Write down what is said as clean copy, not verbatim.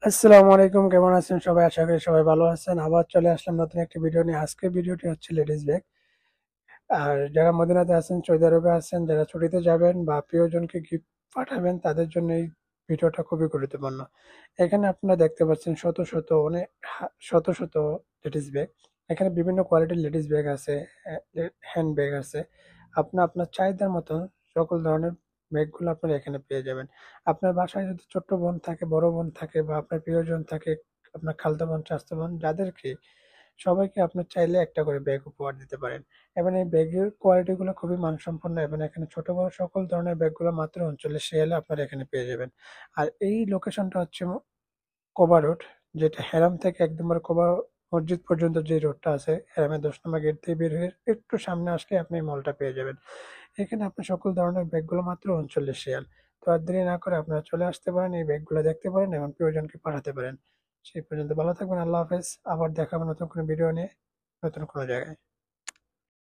আসসালামু আলাইকুম, কেমন আছেন সবাই? আশা করি সবাই ভালো আছেন। আবার চলে আসলাম নতুন একটি ভিডিও নিয়ে। আজকের ভিডিওটি হচ্ছে লেডিস ব্যাগ। আর যারা মদিনাতে আছেন, সৌদি আরবে আছেন, যারা ছুটিতে যাবেন বা প্রিয়জনকে গিফট পাঠাবেন, তাদের জন্য এই ভিডিওটা খুবই গুরুত্বপূর্ণ। এখানে আপনারা দেখতে পাচ্ছেন শত শত অনেক শত শত লেডিস ব্যাগ। এখানে বিভিন্ন কোয়ালিটির লেডিস ব্যাগ আছে, হ্যান্ড ব্যাগ আছে। আপনার চাহিদার মতন সকল ধরনের ব্যাগগুলো আপনারা এখানে পেয়ে যাবেন। আপনার বাসায় যদি ছোট্ট বোন থাকে, বড় বোন থাকে বা আপনার প্রিয়জন থাকে, আপনার খালাতো বোন, চাচাতো বোন, যাদেরকে সবাইকে আপনার চাইলে একটা করে ব্যাগ উপহার দিতে পারেন। এবং এই ব্যাগের কোয়ালিটিগুলো খুবই মানসম্পন্ন এবং এখানে ছোট বড় সকল ধরনের ব্যাগগুলো মাত্র 39 রিয়ালে আপনারা এখানে পেয়ে যাবেন। আর এই লোকেশনটা হচ্ছে কোবা রোড, যেটা হেরাম থেকে একদম কোবা মসজিদ পর্যন্ত যে রোডটা আছে, হেরামের 10 নম্বর গেট দিয়ে বের হয়ে একটু সামনে আসলে আপনি এই মলটা পেয়ে যাবেন। এখানে আপনি সকল ধরনের ব্যাগগুলো মাত্র 39 রিয়াল। তো আর দেরি না করে আপনারা চলে আসতে পারেন, এই ব্যাগগুলো দেখতে পারেন এবং প্রিয়জনকে পাঠাতে পারেন। সেই পর্যন্ত ভালো থাকবেন। আল্লাহ হাফেজ। আবার দেখা হবে নতুন কোনো ভিডিও নিয়ে, নতুন কোনো জায়গায়।